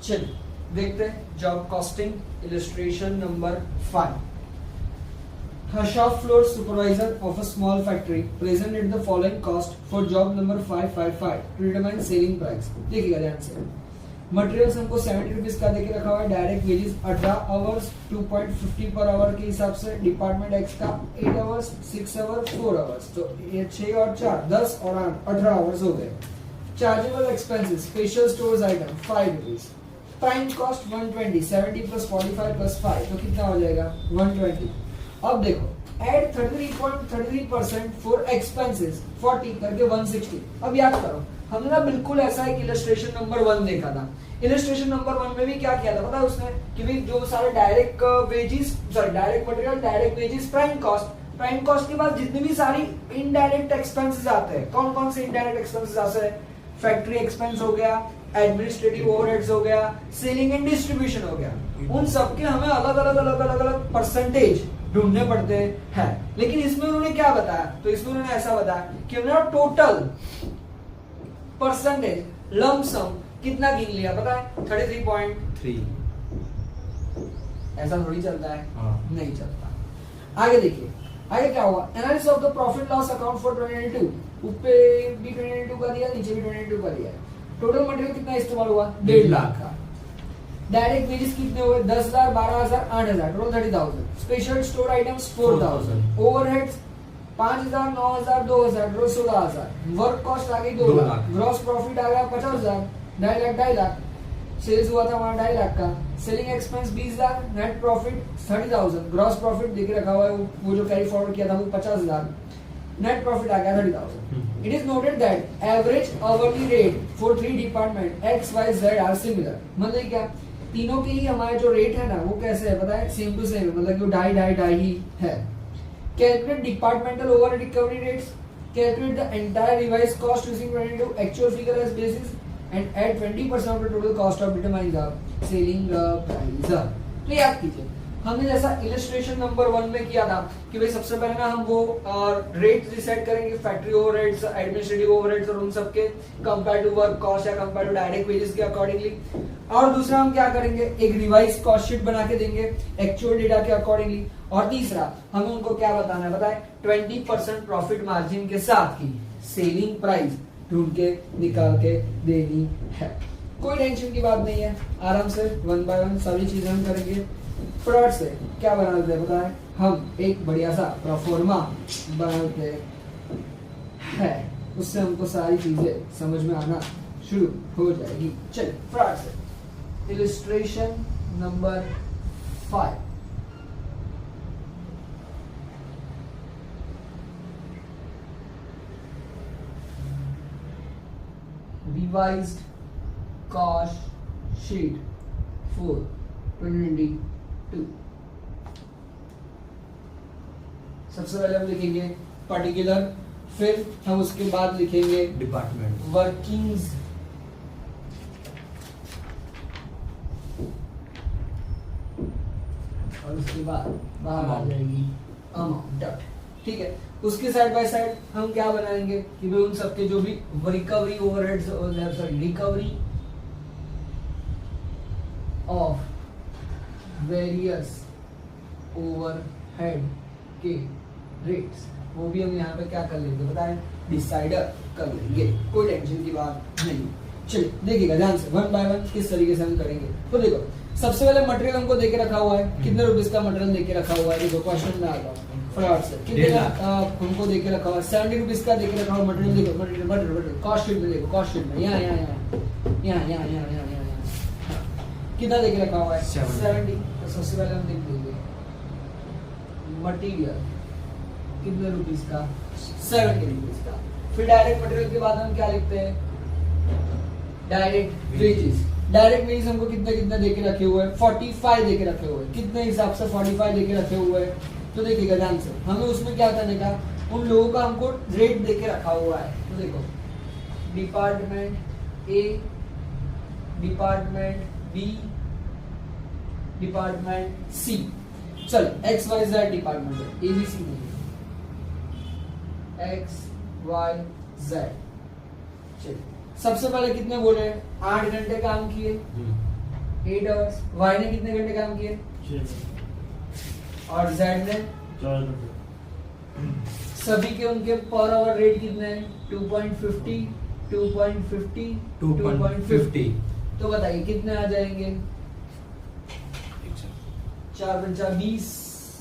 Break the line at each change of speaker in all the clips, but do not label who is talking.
चलिए देखते हैं job costing illustration number 5। A shop floor supervisor of a small factory presented the following cost for job number 555 to determine selling price। देखिएगा ध्यान से, materials हमको 70 rupees का देके रखा हुआ है, direct wages 18 hours 2.50 per hour के हिसाब से, डिपार्टमेंट एक्स का 8 आवर्स 6 आवर 4 आवर्स, तो ये 6 और 4 10 और 18 आवर्स हो गए। Chargeable expenses special stores item 5 rupees, prime cost 120, 70 plus 45 plus 5 तो कितना हो जाएगा 120। अब देखो एड 33.33% फॉर एक्सपेंसेस 40 करके 160। अब याद करो हमने ना बिल्कुल ऐसा एक इलस्ट्रेशन नंबर 1 देखा था। इलस्ट्रेशन नंबर 1 में भी क्या किया था पता है उसने कि भाई जो सारे direct wages direct material direct wages prime cost के बाद जितने भी सारी इनडायरेक्ट एक्सपेंसेस आते हैं, कौन कौन से इनडायरेक्ट एक्सपेंसेस आते हैं, फैक्ट्री एक्सपेंस हो गया, एडमिनिस्ट्रेटिव ओवरहेड्स हो गया, सेलिंग एंड डिस्ट्रीब्यूशन हो गया, उन सबके हमें अलग अलग परसेंटेज ढूंढने पड़ते हैं। लेकिन इसमें उन्होंने क्या बताया, तो इसमें उन्होंने ऐसा बताया कि हमने टोटल परसेंटेज लंप सम कितना गिन लिया पता है 33.3। ऐसा थोड़ी चलता है, नहीं चलता। आगे देखिए आगे क्या हुआ, analysis of the profit loss account for 2022, ऊपर भी 2022 का दिया, नीचे भी 2022 का दिया। टोटल मटेरियल कितना इस्तेमाल हुआ 1.5 लाख का, डायरेक्ट वेजेस कितने हुए 10,000 12,000 8,000, total 30,000, special store items 4,000, overheads 5,000 9,000 2,000, total 16,000, work cost आ गई 2 लाख, ग्रॉस प्रॉफिट आ गया 50,000, 2.5 लाख, सेल्स हुआ था हमारा 2.5 लाख का, selling expense 20,000, net profit 30,000, gross profit देके रखा हुआ है वो जो कैरी फॉरवर्ड किया था वो 50,000, नेट प्रॉफिट आ गया 30,000। It is noted that average hourly rate for 3 department X Y Z are similar. मतलब क्या तीनों के ही हमारे जो रेट है ना वो कैसे है पता है, सेम टू सेम, मतलब कि ढाई ही है। Calculate departmental over recovery rates, calculate the entire revise cost using 22 actual figure as basis and add 20% of the total cost of determine the selling price. तो याद कीजिए हमने जैसा इलस्ट्रेशन नंबर 1 में किया था कि भाई सबसे पहले ना हम वो रेट डिसाइड करेंगे, फैक्ट्री ओवरहेड्स, एडमिनिस्ट्रेटिव ओवरहेड्स और उन सबके कंपेयर टू वर्क कॉस्ट या कंपेयर टू डायरेक्ट वेजेस के अकॉर्डिंगली। और दूसरा हम क्या करेंगे, एक रिवाइज कॉस्ट शीट बना के देंगे एक्चुअल डेटा के अकॉर्डिंगली। और तीसरा हमें उनको क्या बताना है बताए 20% प्रॉफिट मार्जिन के साथ की सेलिंग प्राइस ढूंढ के निकाल के देनी है। कोई टेंशन की बात नहीं है, आराम से 1 बाय 1 सारी चीजें हम करेंगे। फटाफट से क्या बनाते हैं बताएं, हम एक बढ़िया सा प्रोफॉर्मा बनाते हैं, उससे हमको सारी चीजें समझ में आना शुरू हो जाएगी। चलिए फटाफट से illustration number 5। Revised cost sheet for 2022। सबसे पहले हम लिखेंगे पर्टिकुलर, फिर हम उसके बाद लिखेंगे
डिपार्टमेंट
वर्किंग्स, और उसके बाद बाहर आ जाएगी अमाउंट। ठीक है, उसके साइड बाय साइड हम क्या बनाएंगे कि भाई उन सबके जो भी recovery overheads, sorry recovery of various overhead के रेट्स, वो भी हम यहाँ पे क्या कर लेंगे बताएं डिसाइडर कर लेंगे, कोई टेंशन की बात नहीं। चलिए देखिएगा ध्यान से 1 बाय 1 किस तरीके से हम करेंगे। तो देखो सबसे पहले मटेरियल हमको देके रखा हुआ है, कितने रुपीस का मटेरियल देके रखा हुआ है, देखो क्वेश्चन में आ गया फटाफट से कितने हमको देके रखा हुआ है 70 रुपीस का देके रखा हुआ मटेरियल। देखो मटेरियल कॉस्ट शीट में, देखो कॉस्ट शीट में यहाँ कितना देके रखा हुआ है 70। तो सबसे पहले हम देख लेंगे मटेरियल कितने रुपीस का 70 रुपीस का। फिर डायरेक्ट मटेरियल के बाद हम क्या लिखते हैं डायरेक्ट वेजेस। डायरेक्ट वेजेस हमको कितने कितने देके रखे हुए हैं 45 देके रखे हुए हैं, कितने हिसाब से 45 देके रखे हुए हैं। तो देखिएगा ध्यान से हमें उसमें क्या करने का, उन लोगों का हमको रेट देके रखा हुआ है। तो देखो department A, department B, department सी, चलो एक्स वाई जेड डिपार्टमेंट है, ए बी सी नहीं, एक्स वाई जेड। चलिए सबसे पहले कितने बोले 8 घंटे काम किए, 8 आवर्स। वाई ने कितने घंटे काम किए?
6
और जेड ने
4 घंटे।
सभी के उनके पर आवर रेट कितने हैं? 2.50 2.50 2.50। तो बताइए कितने आ जाएंगे? 4 पंचा 20,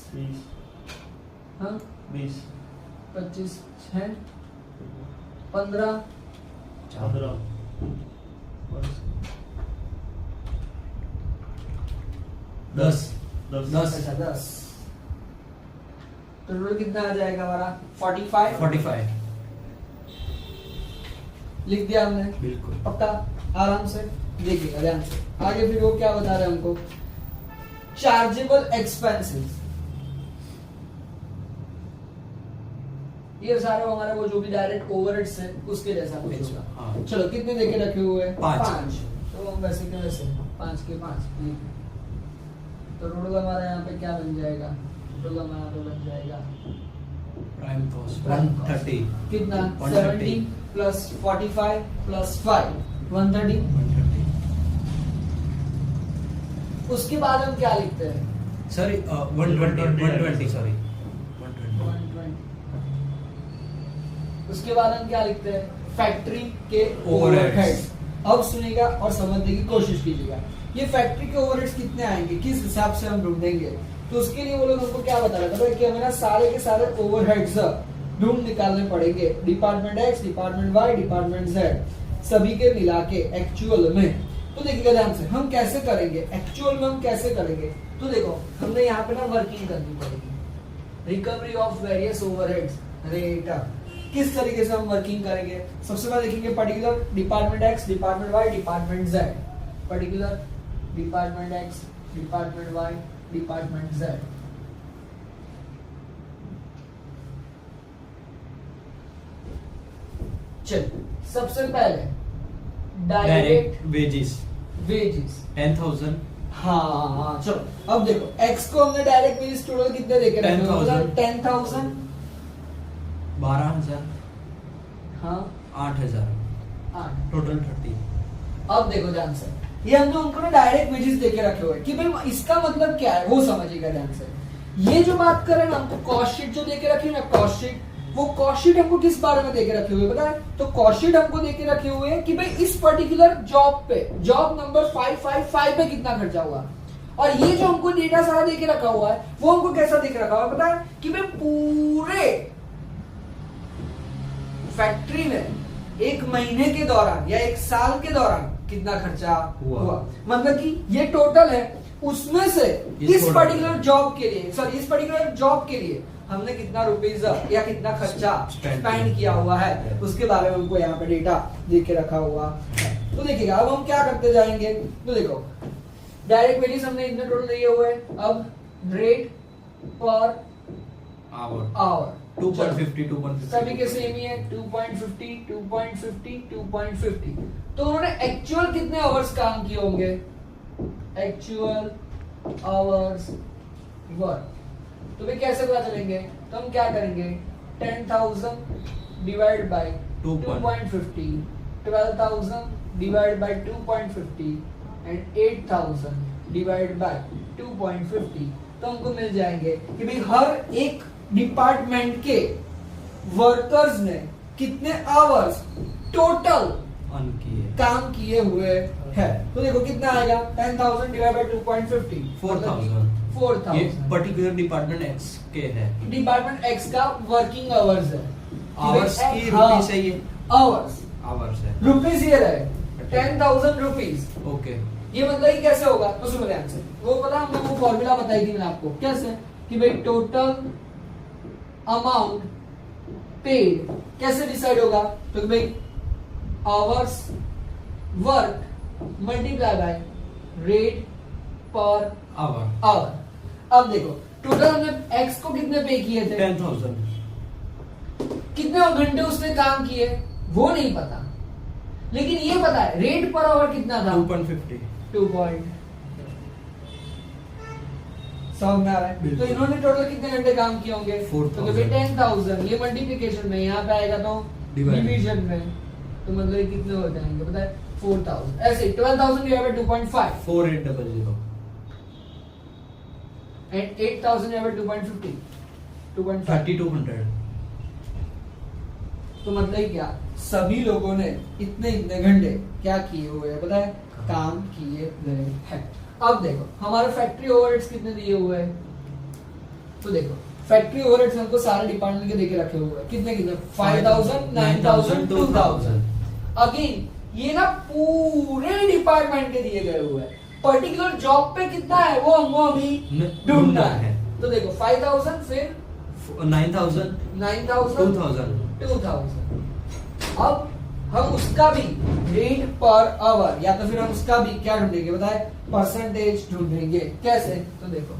20
हाँ
20
25 6 15
15
10
अच्छा 10। तो टोटल कितना आ जाएगा हमारा? 45।
45
लिख दिया हमने,
बिल्कुल।
पक्का? आराम से देखिएगा ध्यान से। आगे फिर वो क्या बता रहे हैं हमको? Chargeable expenses. ये सारे हमारे वो जो भी डायरेक्ट ओवरहेड्स है उसके जैसा कुछ होगा।
हाँ।
चलो कितने देके रखे हुए हैं?
5।
तो हम वैसे के वैसे 5 के 5। तो टोटल हमारा यहाँ पे क्या बन जाएगा? टोटल हमारा तो बन जाएगा
प्राइम कॉस्ट
Prime
130
कितना?
130
70 प्लस 45 प्लस 5 130।
130
उसके बाद हम क्या लिखते हैं?
Sorry 120 sorry 120
120। उसके बाद हम क्या लिखते हैं? फैक्ट्री के
Overheads।
ओवरहेड्स। अब सुनिएगा और समझने की कोशिश कीजिएगा। ये फैक्ट्री के ओवरहेड्स कितने आएंगे, किस हिसाब से हम ढूंढेंगे? तो उसके लिए वो लोग हमको क्या बता रहे थे कि हमें ना सारे के सारे ओवरहेड्स ढूंढ निकालने पड़ेंगे। Department X, department Y, department Z, सभी के मिला के एक्चुअल में। तो देखिएगा ध्यान से, हम कैसे करेंगे एक्चुअल में? हम कैसे करेंगे? तो देखो हमने यहाँ पे ना वर्किंग करनी पड़ेगी। Recovery of various overheads rate. किस तरीके से हम वर्किंग करेंगे? सबसे पहले देखेंगे particular department X, department Y, department Z. Particular department X, department Y, department Z. चलिए सबसे पहले डायरेक्ट
वेजेस
वेजेस
10,000
हाँ चलो अब देखो एक्स को हमने डायरेक्ट वेजेस टोटल कितने देके रखे?
10,000
10,000
12,000
हाँ
8,000
8।
टोटल 30।
अब देखो ध्यान से, ये हमने उनको ना डायरेक्ट वेजेस देके रखे हुए कि भाई इसका मतलब क्या है वो समझिएगा ध्यान से। ये जो बात करें ना हमको कॉस्ट शीट जो देके रखी है ना, कॉस्ट शीट, वो कॉस्ट शीट हमको किस बारे में देके रखे हुए पता है? तो कॉस्ट शीट हमको देके रखे हुए हैं कि भाई इस पर्टिकुलर जॉब पे, जॉब नंबर 555 पे कितना खर्चा हुआ। और ये जो हमको डेटा सारा देके रखा हुआ है वो हमको कैसा देके रखा हुआ है पता है? कि भाई पूरे फैक्ट्री में एक महीने के दौरान या एक साल के दौरान कितना खर्चा हुआ। मतलब कि ये टोटल है, उसमें से इस पर्टिकुलर जॉब के लिए, सॉरी इस पर्टिकुलर जॉब के लिए हमने कितना रुपीज या कितना खर्चा स्पेंड किया हुआ है उसके बारे में हमको यहाँ पे डेटा देख के रखा हुआ है। तो देखिएगा अब हम क्या करते जाएंगे। तो देखो डायरेक्ट वेजेस हमने इतने टोटल दिए हुए हैं। अब रेट पर आवर
2.50 2.50
सभी के सेम ही है 2.50 2.50 2.50। तो उन्होंने एक्चुअल कितने आवर्स काम किए होंगे? Actual hours work. तो भाई कैसे पता चलेंगे? तो हम क्या करेंगे? 10,000 divide by 2.50, 12,000 divide by 2.50 and 8,000 divide by 2.50। तो हमको मिल जाएंगे कि भाई हर एक डिपार्टमेंट के वर्कर्स ने कितने आवर्स टोटल काम किए हुए हैं। तो देखो कितना आएगा? 10,000 डिवाइड बाय 2.50 4,000।
ये पर्टिकुलर डिपार्टमेंट एक्स के है।
डिपार्टमेंट एक्स का वर्किंग आवर्स है।
आवर्स की रुपीस है ये?
आवर्स
है।
रुपीस ये रहे 10,000 रुपीस।
ओके।
ये मतलब ये कैसे होगा? तो सुनो ध्यान से, वो पता हमने वो फॉर्मूला बताई थी मैंने आपको कैसे कि भाई टोटल अमाउंट पेड कैसे डिसाइड होगा? तो भाई hours work multiply by rate per hour. अब देखो टोटल हमने एक्स को कितने पे किए थे?
10,000।
कितने घंटे उसने काम किए वो नहीं पता, लेकिन ये पता है रेट पर आवर कितना था?
2.50
2 पॉइंट। समझ में आ रहा है? तो इन्होंने टोटल कितने घंटे काम किए होंगे?
4,000।
तो 10,000 ये मल्टीप्लिकेशन में, यहाँ पे आएगा तो डिवीजन में। तो मतलब ये कितने हो जाएंगे पता है? 4000 ऐसे 12000 divide by 2.5
4800
and 8000 divide by 2.50 2.5
3200
तो मतलब क्या सभी लोगों ने इतने इतने घंटे क्या किए हुए हैं पता है काम किए गए हैं। अब देखो हमारे फैक्ट्री ओवरहेड्स कितने दिए हुए हैं तो देखो फैक्ट्री ओवरहेड्स हमको सारे डिपार्टमेंट के देके रखे हुए हैं कितने कितने 5000 9000 2000 अगेन ये ना पूरे डिपार्टमेंट के दिए गए हुए हैं पर्टिकुलर जॉब पे कितना है वो हमको अभी ढूंढना है तो देखो 5000 फिर
9000
9000
2000
2000 अब हम उसका भी रेट पर आवर या तो फिर हम उसका भी क्या ढूंढेंगे बताए परसेंटेज ढूंढेंगे कैसे तो देखो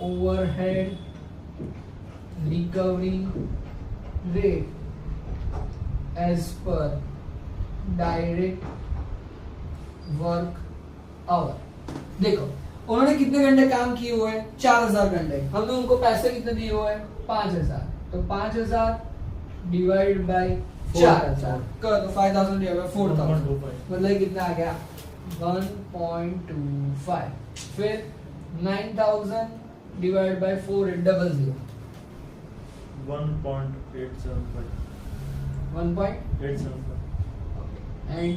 overhead recovery rate as per direct work hour देखो उन्होंने कितने घंटे काम किए हुए हैं 4000 घंटे हमने उनको पैसे कितने दिए हुए हैं 5000 तो 5000 डिवाइड बाय 4000 कर दो 5000 डिवाइड बाय 4000 मतलब कितना आ गया 1.25 फिर 9000 divide by 4800
1.875
1.875 and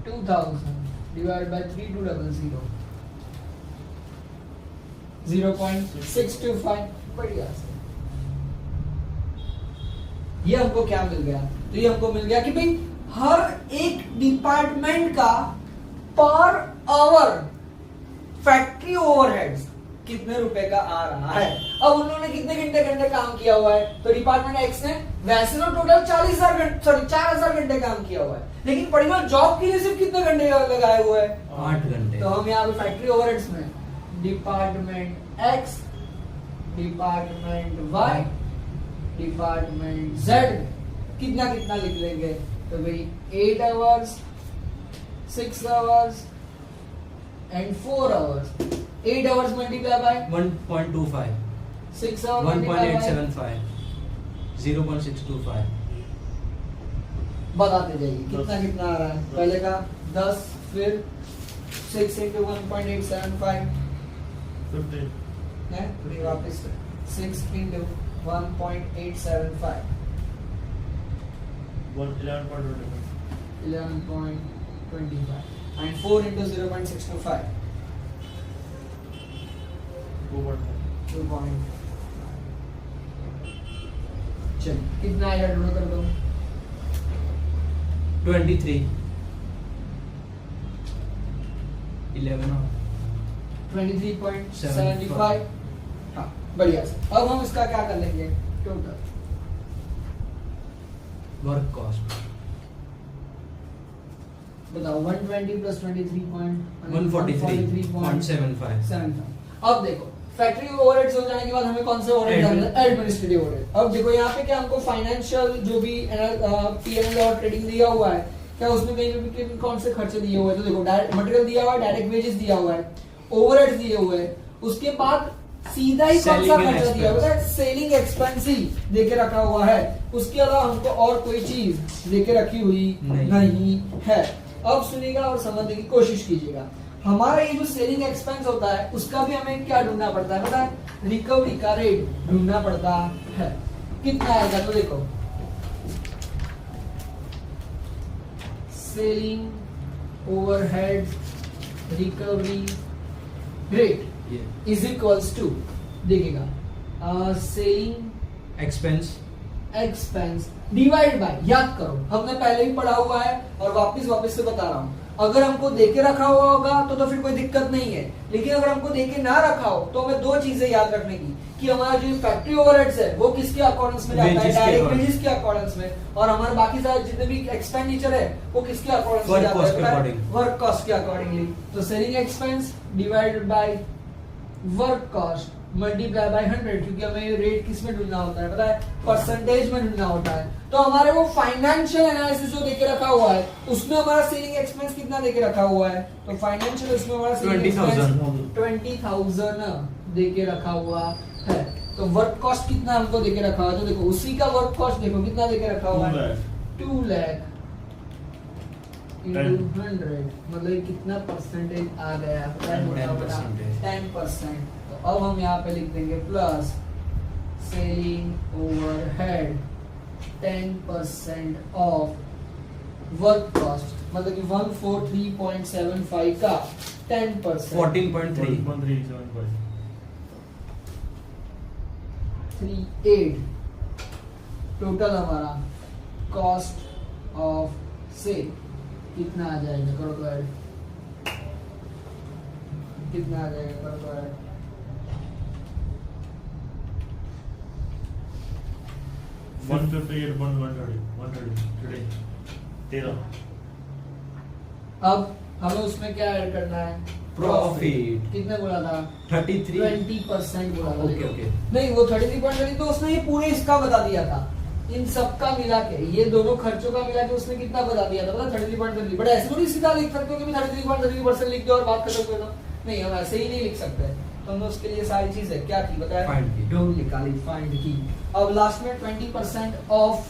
2000 divided by 3200 0.625 बढ़िया से ये हमको क्या मिल गया तो ये हमको मिल गया कि भाई हर एक डिपार्टमेंट का पर आवर फैक्ट्री ओवरहेड्स कितने रुपए का आ रहा है। अब उन्होंने कितने घंटे काम किया हुआ है तो डिपार्टमेंट एक्स ने वैसे तो टोटल 4000 घंटे काम किया हुआ है लेकिन पर्टिकुलर जॉब के लिए सिर्फ कितने घंटे लगाए हुए हैं
8 घंटे
तो हम यहाँ पे फैक्ट्री ओवरहेड्स में department X department Y department Z कितना कितना लिख लेंगे तो भाई 8 hours 6 hours and 4 hours 8 hours multiply by
1.25
6 hours
1.875 0.625
बताते जाइए कितना कितना आ रहा है पहले का 10 फिर 6 into 1.875
15
है फिर वापस 6 into 1.875 11.25 and 4 into 0.625 2. चल कितना आएगा ढूंढो कर दो
23 11
23.75 हाँ बढ़िया से अब हम इसका क्या कर लेंगे टोटल
वर्क कॉस्ट
बताओ 120 plus
143.75
अब देखो फैक्ट्री ओवरहेड्स हो जाने के बाद हमें कौन से ओवरहेड एडमिनिस्ट्रेटिव ओवरहेड अब देखो यहाँ पे क्या हमको फाइनेंशियल जो भी पीएनएल और ट्रेडिंग दिया हुआ है क्या उसमें कहीं पे कौन से खर्चे दिए हुए हैं तो देखो डायरेक्ट मटेरियल दिया हुआ है डायरेक्ट वेजेस दिया हुआ है ओवरहेड्स दिए हुए हैं उसके बाद सीधा ही कौन सा खर्चा दिया हुआ है सेलिंग एक्सपेंस ही देके रखा हुआ है उसके अलावा हमको और कोई चीज देके रखी हुई नहीं है। अब सुनिएगा और समझने की कोशिश कीजिएगा हमारा ये जो सेलिंग एक्सपेंस होता है उसका भी हमें क्या ढूंढना पड़ता है पता है रिकवरी का रेट ढूंढना पड़ता है कितना आएगा तो देखो selling overhead recovery rate is equals to देखिएगा सेलिंग एक्सपेंस डिवाइड बाय याद करो हमने पहले भी पढ़ा हुआ है और वापस से बता रहा हूं अगर हमको देके रखा हुआ होगा तो फिर कोई दिक्कत नहीं है लेकिन अगर हमको देके ना रखा हो तो हमें दो चीजें याद रखने की कि हमारा जो फैक्ट्री ओवरहेड्स है वो किसके अकॉर्डिंग्स में जाता है डायरेक्ट वेजेस के अकॉर्डिंग्स में और हमारे बाकी सारे जितने भी एक्सपेंडिचर है वो किसके अकॉर्डिंग्स में जाता है वर्क कॉस्ट के अकॉर्डिंगली तो selling expense divided by work cost multiply by 100 क्योंकि हमें रेट किस में ढूंढना होता है पता है परसेंटेज में ढूंढना होता है तो हमारे वो फाइनेंशियल एनालिसिस जो देके रखा हुआ है उसमें हमारा सेलिंग एक्सपेंस कितना देके रखा हुआ है तो फाइनेंशियल उसमें हमारा सेलिंग एक्सपेंस 20,000 देके रखा हुआ है तो वर्क कॉस्ट कितना हमको देके रखा हुआ है तो देखो उसी का वर्क कॉस्ट देखो कितना देके रखा हुआ है 2 लाख into 100 मतलब ये कितना परसेंटेज आ गया, पता है मोटा मोटा 10%। तो अब हम यहाँ पे लिख देंगे plus selling overhead 10% of work cost, मतलब कि 143.75 का 10%,
14.3
1375
38 टोटल हमारा कॉस्ट ऑफ सेल कितना आ जाएगा, करो तो ऐड, कितना आ जाएगा, करो तो ऐड,
158 today 13
अब हमें उसमें क्या ऐड करना है,
Profit।
कितने बोला था,
33
20% बोला था।
ओके,
देखो।
ओके।
नहीं वो 33% तो उसने ये पूरे इसका बता दिया था, इन सब का मिला के, ये दोनों खर्चों का मिला के उसने कितना बता दिया था, पता 33.33। बट ऐसे थोड़ी सीधा लिख सकते हो कि 33.33% लिख दो और बात खत्म कर दो, नहीं हम ऐसे ही नहीं लिख सकते। तो हमने उसके लिए सारी चीजें क्या की बताया,
Find की।
ढूंढ निकाली, फाइंड की। अब लास्ट में 20% ऑफ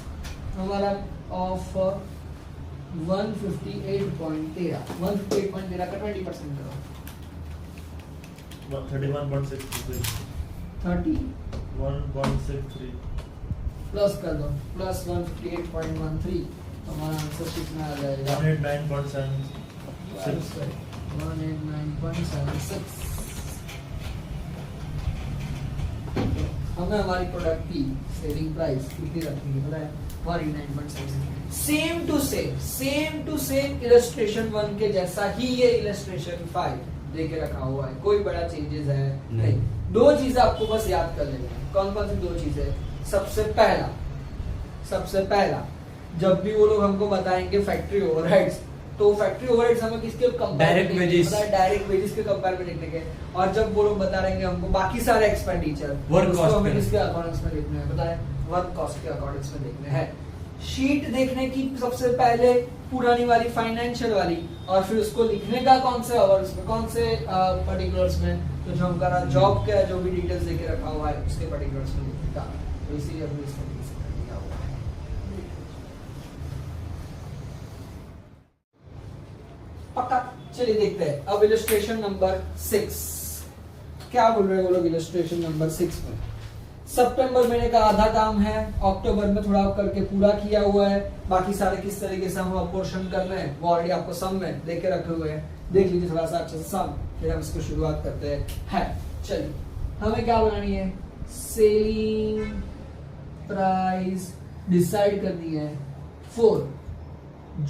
हमारा ऑफ 158.13 का 20% करो,
31.63
30 प्लस कर दो, प्लस 158.13, हमारा आंसर कितना आ जाएगा,
189.76
189.76। हमें हमारी प्रोडक्ट की सेलिंग प्राइस कितनी रखनी है पता है, 189.76। सेम टू सेम इलस्ट्रेशन 1 के जैसा ही ये इलस्ट्रेशन 5 देके रखा हुआ है, कोई बड़ा चेंजेस है नहीं। दो चीजें आपको बस याद कर लेना है, कौन कौन सी दो चीजें, सबसे पहला जब भी वो लोग हमको बताएंगे फैक्ट्री ओवरहेड्स, तो फैक्ट्री ओवरहेड्स हमें किसके
डायरेक्ट वेजेस,
डायरेक्ट वेजेस के कंपेयर में लिखने के, और जब वो लोग बता रहेंगे हमको बाकी सारे एक्सपेंडिचर,
वर्क कॉस्ट
हमें किसके अकॉर्डिंग्स में लिखने हैं, पता है वर्क कॉस्ट के अकॉर्डिंग्स में लिखने हैं। शीट देखने की सबसे पहले पुरानी वाली फाइनेंशियल वाली, और फिर उसको लिखने का कौन से आवर्स में, कौन से पर्टिकुलर्स में, तो जो हमारा जॉब का जो भी डिटेल्स देके रखा हुआ है उसके पर्टिकुलर्स में लिखने का, तो इसीलिए हमने इसको दिया हुआ है। पक्का, चलिए देखते हैं अब इलस्ट्रेशन नंबर 6 क्या बोल रहे हैं वो लोग। इलस्ट्रेशन नंबर 6 में सितंबर महीने का आधा काम है, अक्टूबर में थोड़ा करके पूरा किया हुआ है, बाकी सारे किस तरीके से हम अपोर्शन कर रहे हैं वो ऑलरेडी आपको सम में लेके रखे हुए हैं, देख लीजिए थोड़ा सा अच्छे से सम, फिर हम इसको शुरुआत करते हैं। चलिए हमें क्या बनानी है, सेलिंग प्राइस डिसाइड करनी है 4,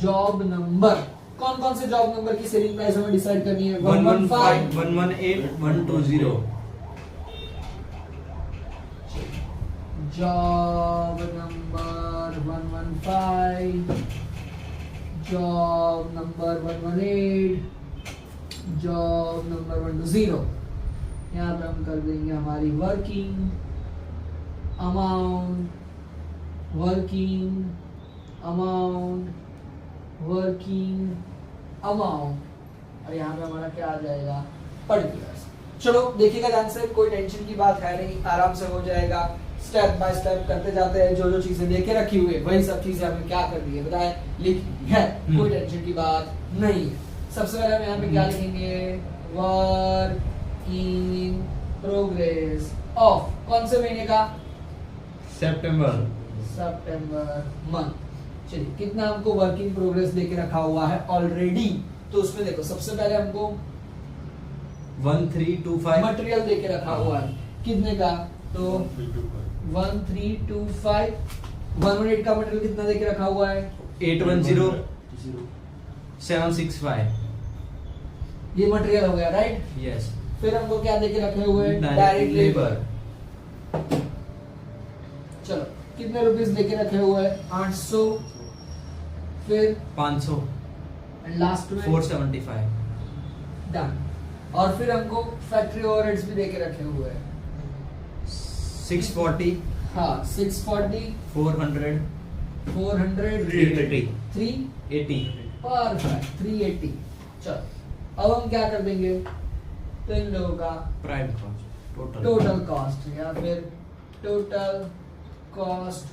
जॉब नंबर, कौन कौन से जॉब नंबर की सेलिंग प्राइस हमें डिसाइड करनी है,
115 118 120
job number 115, job number 118, job number 120। यहाँ पे हम कर देंगे हमारी working amount, working amount, working amount, और यहाँ पे हमारा क्या आ जाएगा, पर्टिकुलर्स। चलो देखिएगा ध्यान से, कोई टेंशन की बात है नहीं, आराम से हो जाएगा, स्टेप बाय स्टेप करते जाते हैं, जो जो चीजें देखे रखी हुई है वही सब चीजें हमें क्या करनी है बताए, लिखनी है, कोई टेंशन की बात नहीं है। सबसे पहले हम यहाँ पे क्या लिखेंगे, वर्क इन प्रोग्रेस ऑफ, कौन से महीने का,
सितंबर
मंथ। चलिए कितना हमको वर्क इन प्रोग्रेस लेके रखा हुआ है ऑलरेडी, तो उसमें देखो सबसे पहले हमको
1325
मटेरियल देके रखा हुआ है, कितने का, तो 1325, 118 का मटेरियल कितना देके रखा हुआ है,
810 765
ये मटेरियल हो गया राइट।
यस।
फिर हमको क्या देके रखे हुए हैं,
Direct
डायरेक्ट लेबर।
labor।
चलो कितने रुपीस देके रखे हुए हैं, 800, फिर
500
लास्ट में
475
डन। और फिर हमको फैक्ट्री ओवरहेड्स भी देके रखे हुए हैं,
640
हाँ 640,
400
400,
380
380,
80
परफेक्ट 380। चलो अब हम क्या कर देंगे, तो इन लोगों का
प्राइम कॉस्ट
टोटल कॉस्ट, या फिर total cost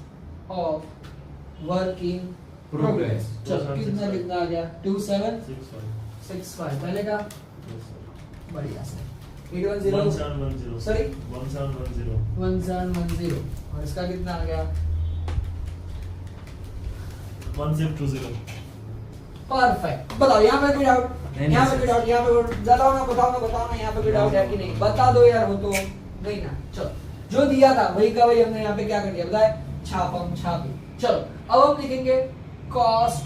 of working progress. चलो
2765।
कितना कितना आ गया 2765
6 5
पहले का
yes sir
बढ़िया से 810
1710
Sorry?
1710
1710 और इसका कितना आ गया
1620
परफेक्ट। बताओ यहाँ पे कोई डाउट
नहीं,
यहाँ पे
नहीं,
कोई डाउट यहाँ पे बताओ ना यहाँ पे कोई डाउट है कि नहीं बता दो यार हो तो नहीं ना। चलो जो दिया था वही का वही हमने यहाँ पे क्या कर दिया बताए छापी। चलो अब हम लिखेंगे कॉस्ट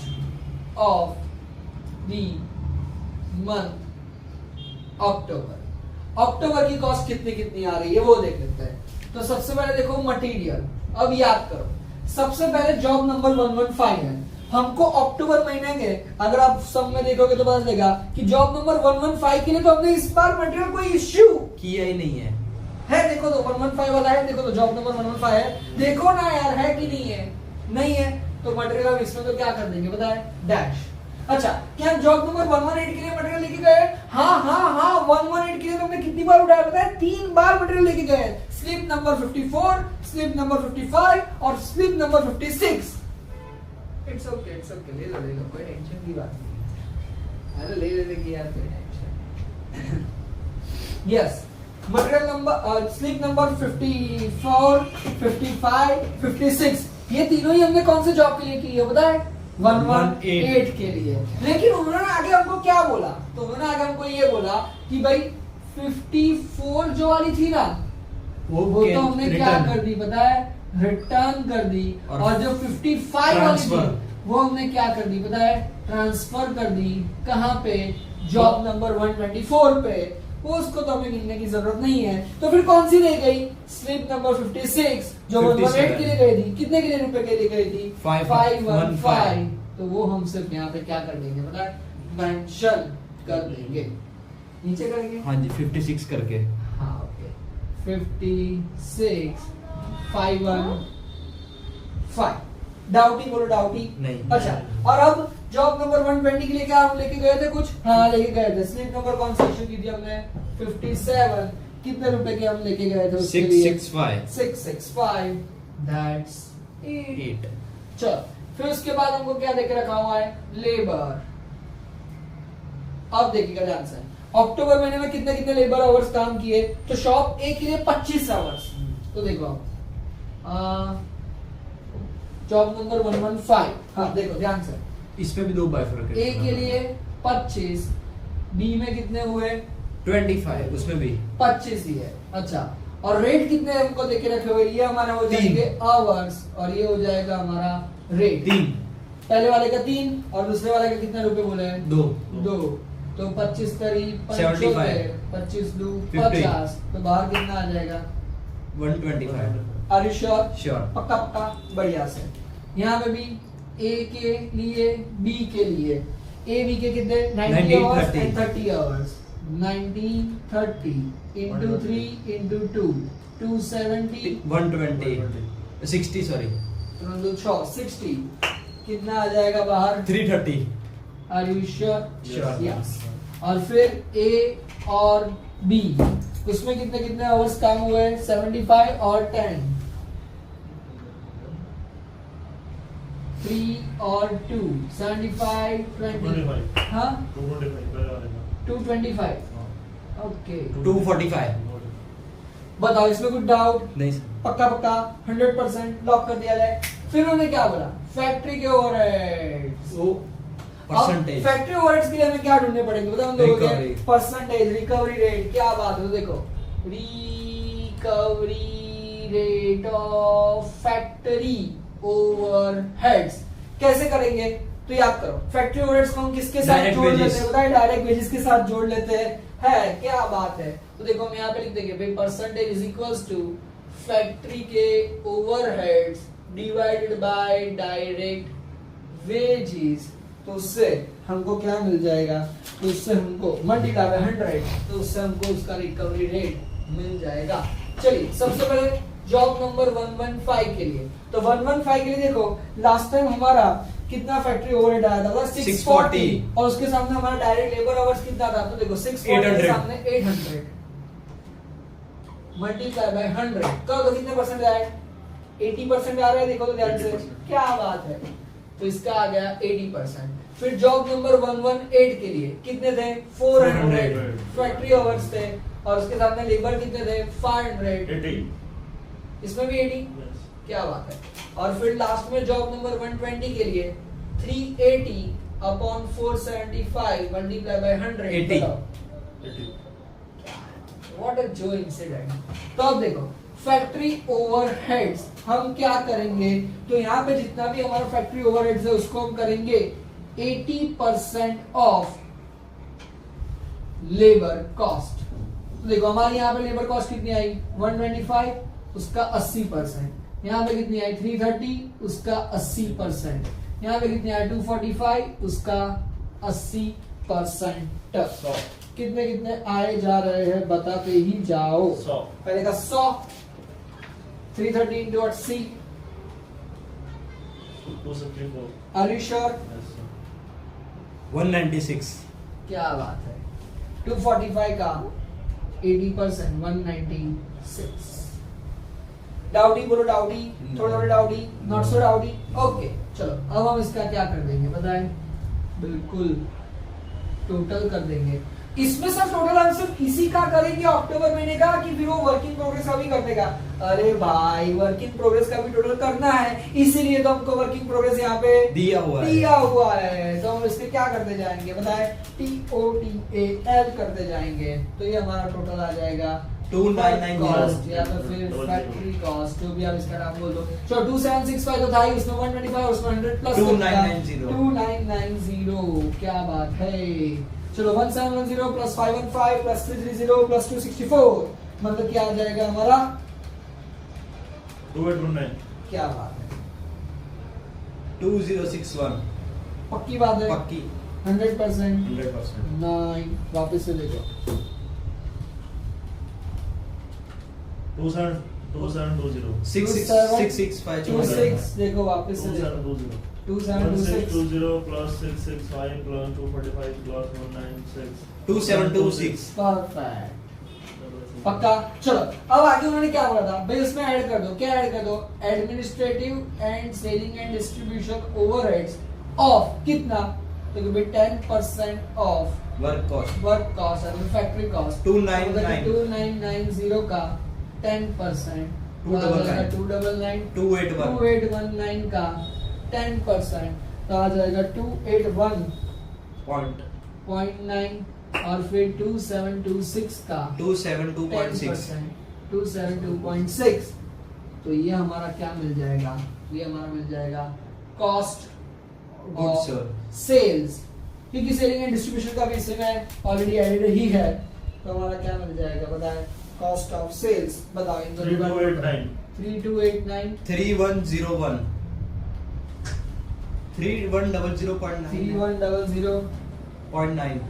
ऑफ द मंथ अक्टूबर की कॉस्ट कितनी कितनी आ रही है वो देख लेते हैं। तो सबसे पहले देखो मटेरियल। अब याद करो सबसे पहले जॉब नंबर 115 है। हमको अक्टूबर महीने के अगर आप सब में देखोगे तो पता चलेगा कि जॉब नंबर 115 के लिए तो हमने इस बार मटेरियल कोई इश्यू
किया ही नहीं है।
देखो तो 115 वाला है, देखो तो जॉब नंबर 115 है, देखो ना यार है कि नहीं है तो मटेरियल हम इसमें तो क्या कर देंगे बताए डैश। अच्छा क्या जॉब नंबर 118 के लिए मटेरियल लेके गए? हाँ 118 के लिए तो हमने कितनी बार उठाया बताया 3 बार मटेरियल लेके गए। स्लिप नंबर 54, स्लिप नंबर 55 और स्लिप नंबर 56। इट्स ओके ले लो कोई टेंशन की बात नहीं। अरे ले लेंगे यार कोई tension. Yes material number slip number 54, 55, 56 ये तीनों ही हमने कौन से जॉब के लिए की है बताए 118 के लिए। लेकिन उन्होंने आगे हमको क्या बोला? तो उन्होंने आगे हमको ये बोला कि भाई 54 जो वाली थी ना वो तो हमने क्या कर दी पता है रिटर्न कर दी। और जो 55 वाली थी वो हमने क्या कर दी पता है ट्रांसफर कर दी। कहाँ पे? जॉब नंबर 124 पे। वो उसको तो हमें गिनने की जरूरत नहीं है। तो फिर कौन सी रह गई? स्लिप नंबर 56 जो 118 के लिए गई थी। कितने के लिए रुपए के लिए गई थी? 515। तो वो हम सिर्फ यहाँ पे क्या कर देंगे पता है मेंशन कर देंगे। नीचे करेंगे
हाँ जी 56 करके।
हाँ ओके 56 515 डाउटी बोलो डाउटी
नहीं।
अच्छा और अब जॉब नंबर 120 के लिए क्या हम लेके गए थे कुछ? हाँ लेके गए थे। स्लिप नंबर कौन सी इशू की थी हमने 57। कितने रुपए के हम लेके गए थे उसके लिए 665 दैट्स 8। चलो फिर उसके बाद हमको क्या देके रखा हुआ है लेबर। अब देखिएगा ध्यान से अक्टूबर महीने में कितने कितने लेबर आवर्स काम किए? तो शॉप ए के लिए 25 आवर्स। तो देखो जॉब नंबर 115 हाँ देखो ध्यान से
इस पे भी 2 बाइफरकेट।
ए के लिए 25, बी में कितने हुए
25 उसमें भी
25 ही है। अच्छा और रेट कितने हमको देके रखे हुए? ये हमारा हो जाएंगे आवर्स और ये हो जाएगा हमारा रेट
3।
पहले वाले का 3 और दूसरे वाले का कितने रुपए बोले हैं
2।
तो 25 करीब
75
25 दो
50
50 तो बाहर कितना आ जाएगा
125।
Are you sure?
श्योर।
पक्का बढ़िया से। यहाँ पे भी ए के लिए बी के लिए ए बी के कितने 90 hours and 30 hours 90 30 into 3 into 2 270
120 60 sorry
60 कितना आ जाएगा बाहर
330।
Are you sure?
Sure.
Yes. और फिर ए और बी उसमें कितने कितने आवर्स काम हुए 75 और 10 3 और 2 75 20 हाँ 225 ओके
245।
बताओ इसमें कुछ डाउट?
नहीं
पक्का 100% लॉक कर दिया जाए। फिर उन्होंने क्या बोला फैक्ट्री के ओवरहेड्स।
वो परसेंटेज
फैक्ट्री ओवरहेड्स के लिए हमें क्या ढूंढने पड़ेंगे बताओ हम लोगों
Recovery.
के परसेंटेज रिकवरी रेट। क्या बात है देखो recovery rate of factory overheads कैसे करेंगे? तो याद करो फैक्ट्री ओवरहेड्स को हम किसके साथ
Direct
जोड़
wages.
लेते हैं बताइए डायरेक्ट वेजेस के साथ जोड़ लेते हैं। है क्या बात है? तो देखो हम यहाँ पे लिख देंगे भाई percentage is equals to factory के overheads divided by direct wages. तो उससे हमको क्या मिल जाएगा? तो उससे हमको मल्टीप्लाई बाय 100 तो उससे हमको उसका रिकवरी रेट मिल जाएगा। चलिए सबसे पहले जॉब नंबर 115 के लिए। तो 115 के लिए देखो लास्ट टाइम हमारा कितना फैक्ट्री ओवरहेड आया था 640 और उसके सामने हमारा डायरेक्ट लेबर आवर्स कितना था? तो देखो 640 के सामने 800 मल्टीप्लाई बाय 100 कर दो कितने परसेंट आए 80% आ रहा है। देखो तो ध्यान से
80%.
क्या बात है तो इसका आ गया 80%। फिर जॉब नंबर 118 के लिए कितने थे 400 फैक्ट्री आवर्स थे, और उसके साथ में लेबर कितने थे 500,
80
इसमें भी 80।
yes
क्या बात है। और फिर लास्ट में जॉब नंबर 120 के लिए 380 upon 475 multiply by 100
80
80
what a जो इंसिडेंट। तो अब देखो फैक्ट्री ओवरहेड्स हम क्या करेंगे, तो यहाँ पे जितना भी हमारा फैक्ट्री ओवरहेड्स है उसको हम करेंगे 80% ऑफ लेबर कॉस्ट। तो देखो हमारे यहाँ पे लेबर कॉस्ट कितनी आई 125, उसका 80%। यहाँ पे कितनी आई 330, उसका 80%। यहाँ पे कितनी आई 245, उसका 80%।
100
कितने कितने आए जा रहे हैं बताते ही जाओ।
100
पहले का 100, 330 into 80,
264
are you sure?
yes sir
196
क्या बात है। 245 का 80% 196। डाउटी बोलो डाउटी, थोड़ा थोड़ा duty, not so duty. Okay चलो अब हम इसका क्या कर देंगे बताएं, बिल्कुल टोटल कर देंगे। इसमें सब टोटल आंसर इसी का करेंगे अक्टूबर महीने का, कि फिर वो वर्किंग प्रोग्रेस का भी कर देगा। अरे भाई वर्किंग प्रोग्रेस का भी टोटल करना है, इसीलिए तो हमको वर्किंग प्रोग्रेस यहाँ पे
दिया हुआ
है। तो हम इसके क्या करते जाएंगे बताएं, TOTAL करते जाएंगे। तो ये हमारा टोटल आ जाएगा
2990
कॉस्ट या तो फिर फैक्ट्री कॉस्ट, जो भी आप इसका नाम बोल दो। चलो 2765 तो था ही, उसमें 125 उसमें 100 प्लस 2990। क्या बात है। चलो 1710 प्लस 515 प्लस 330 प्लस 264 मतलब क्या आ जाएगा हमारा
2819
क्या बात है।
2061
पक्की बात है,
पक्की
100%।
100%
9 वापस से ले जाओ
2720
6665
26 देखो वापस से ले जाओ 2726
1620 plus 665 plus 245 plus 196
2726
परफेक्ट पक्का। चलो अब आगे उन्होंने क्या बोला था भाई, उसमें ऐड कर दो। क्या ऐड कर दो, administrative and selling and distribution overheads of कितना, तो भाई 10% of
work cost
work cost और फैक्ट्री कॉस्ट 2990 का 10%, 299 2819 का 10%, तो आ जाएगा 281.9 और फिर 2726 का
272.6
272.6। तो ये हमारा क्या मिल जाएगा, ये हमारा मिल जाएगा कॉस्ट
Goods
ऑफ सेल्स, क्योंकि सेलिंग एंड डिस्ट्रीब्यूशन का भी इसमें ऑलरेडी एडेड ही है। तो हमारा क्या मिल जाएगा बताएं, कॉस्ट ऑफ सेल्स बताओ।
3289
3289
3101 3100.9
3100.9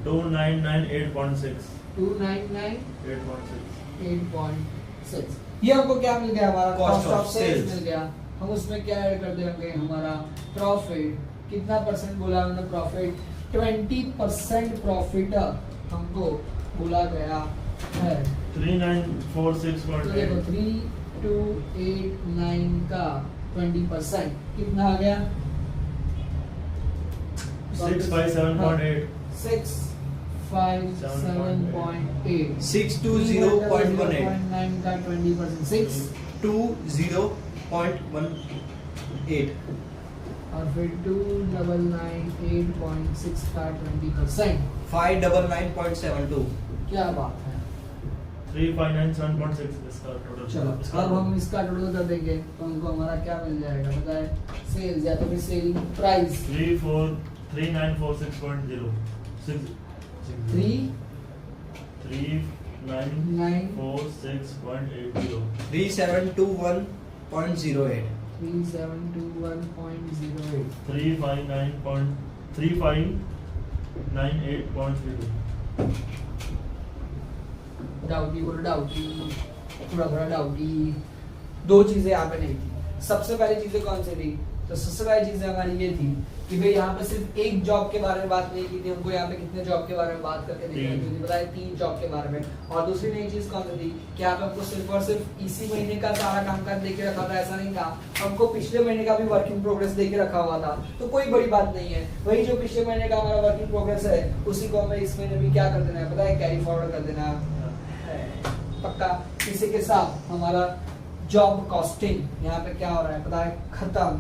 2998.6
299
8.6
8.6। ये हमको क्या मिल गया, हमारा
Cost
cost
of
of sales
sales।
मिल गया। हम उसमें क्या ऐड कर देंगे, हमारा प्रॉफिट कितना परसेंट बोला हमने, प्रॉफिट 20% प्रॉफिट हमको बोला गया है। तो
3946.8
देखो 3289 का 20% कितना आ गया
657.8
657.8
620.18
9 का 20%
620.18
और फिर 2998.6 का 20%।
599.72
क्या बात है।
3597.6 इसका टोटल।
चलो अब हम इसका टोटल कर देंगे तो हमको हमारा क्या मिल जाएगा बताए, सेल्स या तो फिर सेलिंग प्राइस
3946.0 3946.80
3721.08
3721.08
3598.32
डाउटी बोलो डाउटी, थोड़ा थोड़ा डाउटी। दो चीजें यहाँ पे नहीं थी। सबसे पहली चीजें कौन सी थी, तो सबसे पहली चीजें हमारी ये थी कि भाई यहाँ पे सिर्फ एक जॉब के बारे में बात नहीं की थी, हमको यहाँ पे कितने जॉब के बारे में बात करके देखा बताया 3 जॉब के बारे में। और दूसरी नई चीज कौन सी थी कि यहाँ पे हमको सिर्फ और सिर्फ इसी महीने का सारा कामकाज दे के रखा था, ऐसा नहीं था, हमको पिछले महीने का भी वर्क इन प्रोग्रेस दे के रखा हुआ था। तो कोई बड़ी बात नहीं है, वही जो पिछले महीने का हमारा वर्क इन प्रोग्रेस है उसी को हमें इस महीने भी क्या कर देना है पता है, कैरी फॉरवर्ड कर देना है पक्का। इसी के साथ हमारा जॉब कॉस्टिंग यहाँ पे क्या हो रहा है पता है, खत्म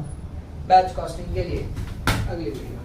बैच कॉस्टिंग के लिए। अगली वीडियो